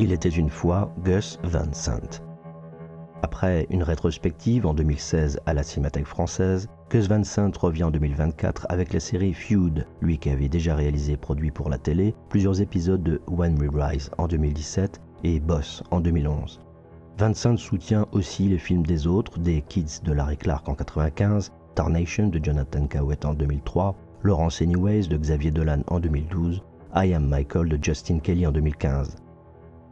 Il était une fois Gus Van Sant. Après une rétrospective en 2016 à la Cinémathèque française, Gus Van Sant revient en 2024 avec la série Feud, lui qui avait déjà réalisé et produit pour la télé plusieurs épisodes de When We Rise en 2017 et Boss en 2011. Van Sant soutient aussi les films des autres, des Kids de Larry Clark en 1995, Tarnation de Jonathan Cohen en 2003, Lawrence Anyways de Xavier Dolan en 2012, I Am Michael de Justin Kelly en 2015.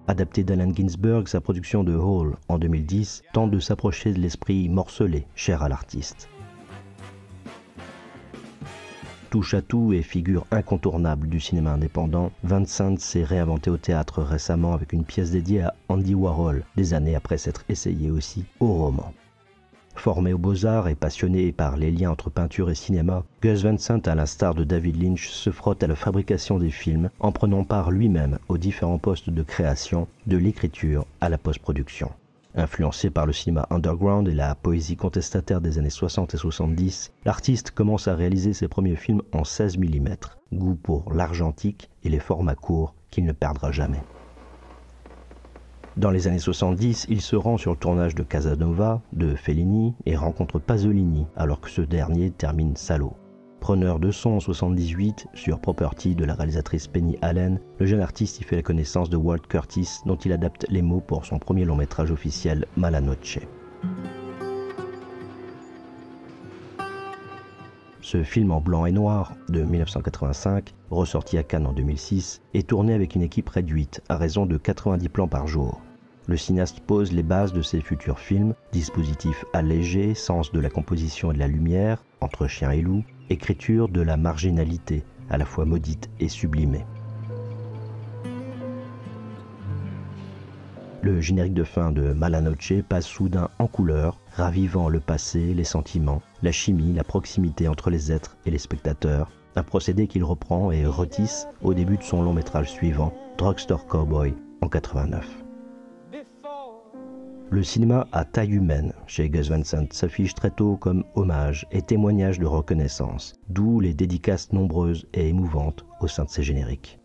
Adapté d'Allen Ginsberg, sa production de Hall en 2010 tente de s'approcher de l'esprit morcelé, cher à l'artiste. Touche à tout et figure incontournable du cinéma indépendant, Van Sant s'est réinventé au théâtre récemment avec une pièce dédiée à Andy Warhol, des années après s'être essayé aussi au roman. Formé aux Beaux-Arts et passionné par les liens entre peinture et cinéma, Gus Van Sant, à l'instar de David Lynch, se frotte à la fabrication des films en prenant part lui-même aux différents postes de création, de l'écriture à la post-production. Influencé par le cinéma underground et la poésie contestataire des années 60 et 70, l'artiste commence à réaliser ses premiers films en 16 mm, goût pour l'argentique et les formats courts qu'il ne perdra jamais. Dans les années 70, il se rend sur le tournage de Casanova, de Fellini et rencontre Pasolini alors que ce dernier termine Salo. Preneur de son en 78 sur Property de la réalisatrice Penny Allen, le jeune artiste y fait la connaissance de Walt Curtis dont il adapte les mots pour son premier long métrage officiel Malanoche. Ce film en blanc et noir de 1985, ressorti à Cannes en 2006, est tourné avec une équipe réduite à raison de 90 plans par jour. Le cinéaste pose les bases de ses futurs films, dispositif allégé, sens de la composition et de la lumière, entre chien et loup, écriture de la marginalité, à la fois maudite et sublimée. Le générique de fin de Malanoche passe soudain en couleur, ravivant le passé, les sentiments, la chimie, la proximité entre les êtres et les spectateurs, un procédé qu'il reprend et retisse au début de son long métrage suivant, Drugstore Cowboy, en 89. Le cinéma à taille humaine chez Gus Van Sant s'affiche très tôt comme hommage et témoignage de reconnaissance, d'où les dédicaces nombreuses et émouvantes au sein de ses génériques.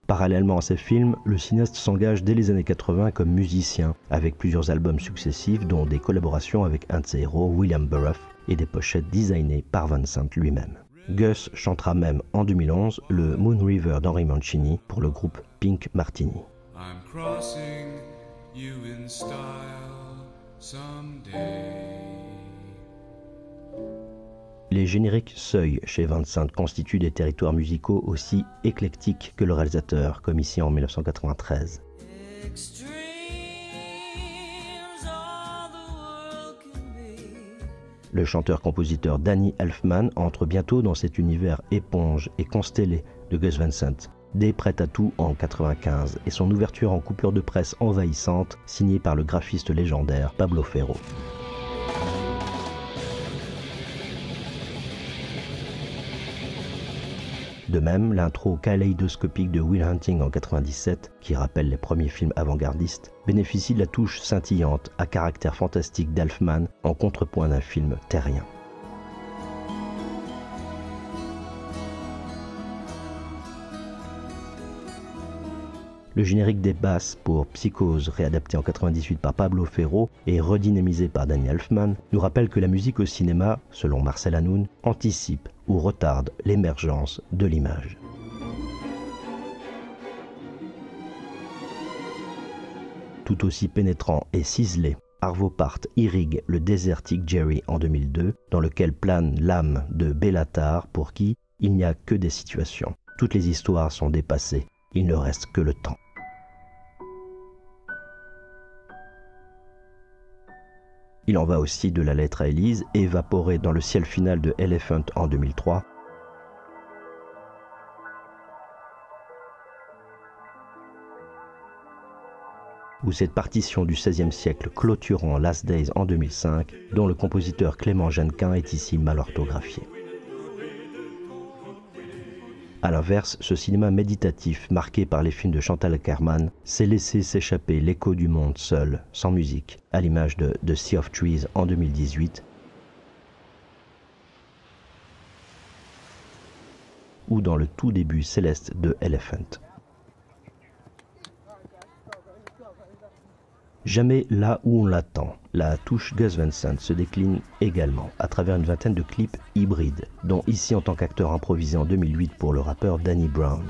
Parallèlement à ses films, le cinéaste s'engage dès les années 80 comme musicien, avec plusieurs albums successifs dont des collaborations avec un de ses héros, William Burroughs, et des pochettes designées par Van Sant lui-même. Gus chantera même en 2011 le Moon River d'Henry Mancini pour le groupe Pink Martini. I'm crossing you in style someday. Les génériques Seuil chez Van Sant constituent des territoires musicaux aussi éclectiques que le réalisateur, comme ici en 1993. Le chanteur-compositeur Danny Elfman entre bientôt dans cet univers éponge et constellé de Gus Van Sant, dès Prêt à tout en 1995 et son ouverture en coupure de presse envahissante signée par le graphiste légendaire Pablo Ferro. De même, l'intro kaléidoscopique de Will Hunting en 1997, qui rappelle les premiers films avant-gardistes, bénéficie de la touche scintillante à caractère fantastique d'Elfman en contrepoint d'un film terrien. Le générique des basses pour Psychose, réadapté en 1998 par Pablo Ferro et redynamisé par Danny Elfman, nous rappelle que la musique au cinéma, selon Marcel Hanoun, anticipe ou retarde l'émergence de l'image. Tout aussi pénétrant et ciselé, Arvo Part irrigue le désertique Jerry en 2002, dans lequel plane l'âme de Bellatar pour qui il n'y a que des situations. Toutes les histoires sont dépassées, il ne reste que le temps. Il en va aussi de la lettre à Élise, évaporée dans le ciel final de Elephant en 2003, ou cette partition du XVIe siècle clôturant Last Days en 2005, dont le compositeur Clément Jeannequin est ici mal orthographié. A l'inverse, ce cinéma méditatif marqué par les films de Chantal Akerman s'est laissé s'échapper l'écho du monde seul, sans musique, à l'image de The Sea of Trees en 2018, ou dans le tout début céleste de Elephant. Jamais là où on l'attend, la touche Gus Van Sant se décline également à travers une vingtaine de clips hybrides, dont ici en tant qu'acteur improvisé en 2008 pour le rappeur Danny Brown.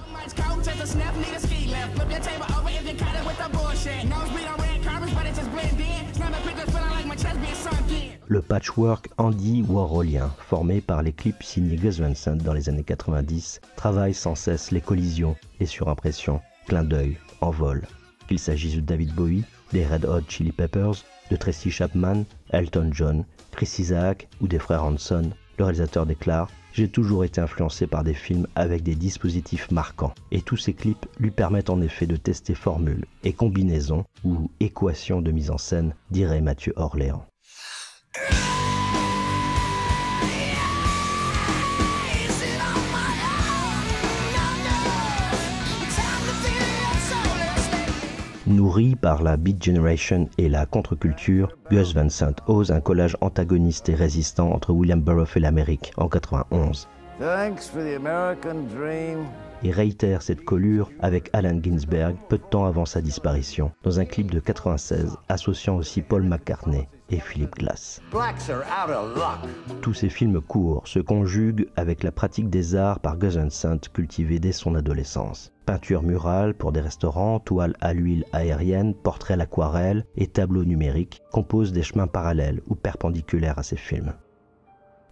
Le patchwork Andy Warholien, formé par les clips signés Gus Van Sant dans les années 90, travaille sans cesse les collisions, les surimpressions, clins d'œil, envols. Qu'il s'agisse de David Bowie, des Red Hot Chili Peppers, de Tracy Chapman, Elton John, Chris Isaak ou des frères Hanson, le réalisateur déclare « J'ai toujours été influencé par des films avec des dispositifs marquants et tous ces clips lui permettent en effet de tester formules et combinaisons ou équations de mise en scène, dirait Mathieu Orléans. » Nourri par la Beat Generation et la contre-culture, Gus Van Sant ose un collage antagoniste et résistant entre William Burroughs et l'Amérique en 91. Et réitère cette collure avec Allen Ginsberg peu de temps avant sa disparition, dans un clip de 96 associant aussi Paul McCartney et Philip Glass. Tous ces films courts se conjuguent avec la pratique des arts par Gus Van Sant cultivée dès son adolescence. Peinture murale pour des restaurants, toiles à l'huile aérienne, portraits à l'aquarelle et tableaux numériques composent des chemins parallèles ou perpendiculaires à ces films.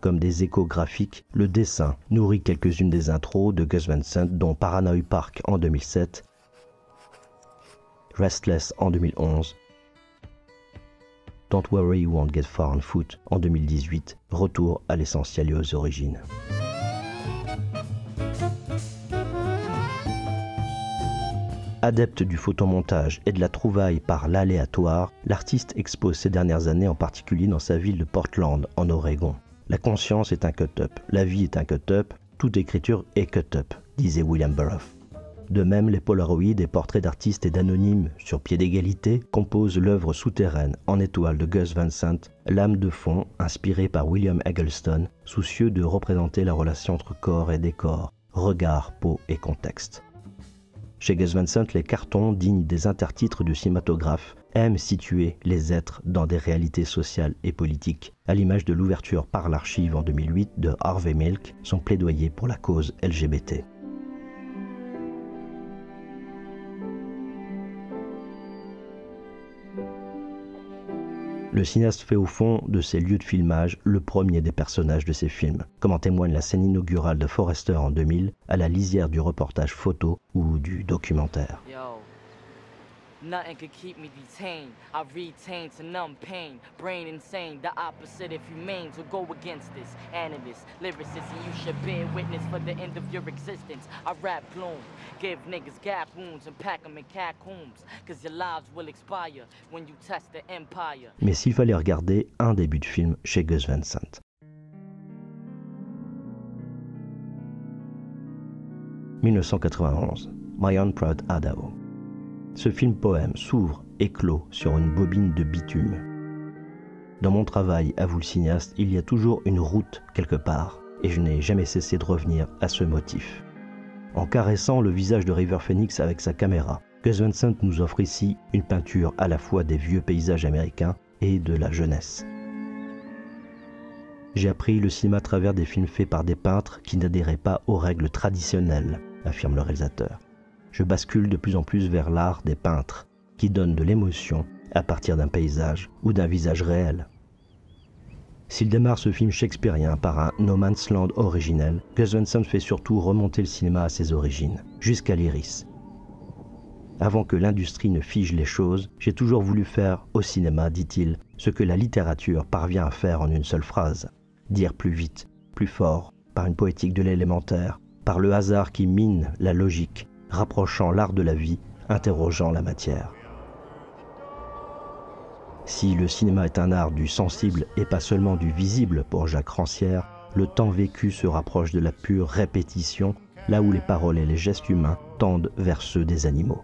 Comme des échos graphiques, le dessin nourrit quelques-unes des intros de Gus Van Sant, dont Paranoid Park en 2007, Restless en 2011, Don't Worry You Won't Get Far on Foot en 2018, retour à l'essentiel et aux origines. Adepte du photomontage et de la trouvaille par l'aléatoire, l'artiste expose ces dernières années en particulier dans sa ville de Portland, en Oregon. La conscience est un cut-up, la vie est un cut-up, toute écriture est cut-up, disait William Burroughs. De même, les polaroïdes et portraits d'artistes et d'anonymes sur pied d'égalité composent l'œuvre souterraine en étoile de Gus Van Sant, lame de fond inspirée par William Eggleston, soucieux de représenter la relation entre corps et décor, regard, peau et contexte. Chez Gus Van Sant, les cartons dignes des intertitres du cinématographe aiment situer les êtres dans des réalités sociales et politiques, à l'image de l'ouverture par l'archive en 2008 de Harvey Milk, son plaidoyer pour la cause LGBT. Le cinéaste fait au fond de ses lieux de filmage le premier des personnages de ses films, comme en témoigne la scène inaugurale de Forrester en 2000, à la lisière du reportage photo ou du documentaire. Nothing could keep me detained. I retain to numb pain. Brain insane, the opposite if humane. So go against this animus, lyricist, and you should bear witness for the end of your existence. I rap plume, give niggas gap wounds and pack them in catacombs. Cause your lives will expire when you test the empire. Mais s'il fallait regarder un début de film chez Gus Van Sant. 1991, My Own Proud Idaho. Ce film-poème s'ouvre et clôt sur une bobine de bitume. Dans mon travail, avoue le cinéaste, il y a toujours une route quelque part, et je n'ai jamais cessé de revenir à ce motif. En caressant le visage de River Phoenix avec sa caméra, Gus Van Sant nous offre ici une peinture à la fois des vieux paysages américains et de la jeunesse. J'ai appris le cinéma à travers des films faits par des peintres qui n'adhéraient pas aux règles traditionnelles, affirme le réalisateur. Je bascule de plus en plus vers l'art des peintres, qui donne de l'émotion à partir d'un paysage ou d'un visage réel. S'il démarre ce film shakespearien par un No Man's Land originel, Gus Van Sant fait surtout remonter le cinéma à ses origines, jusqu'à l'iris. Avant que l'industrie ne fige les choses, j'ai toujours voulu faire au cinéma, dit-il, ce que la littérature parvient à faire en une seule phrase. Dire plus vite, plus fort, par une poétique de l'élémentaire, par le hasard qui mine la logique, rapprochant l'art de la vie, interrogeant la matière. Si le cinéma est un art du sensible et pas seulement du visible pour Jacques Rancière, le temps vécu se rapproche de la pure répétition, là où les paroles et les gestes humains tendent vers ceux des animaux.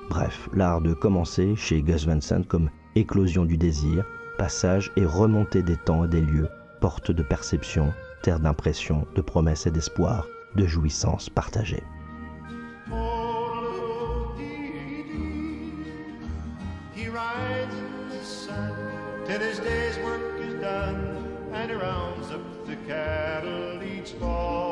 Bref, l'art de commencer chez Gus Van Sant comme éclosion du désir, passage et remontée des temps et des lieux, porte de perception, terre d'impression, de promesses et d'espoir, de jouissance partagée. He rides in the sun till his day's work is done, and he rounds up the cattle each fall.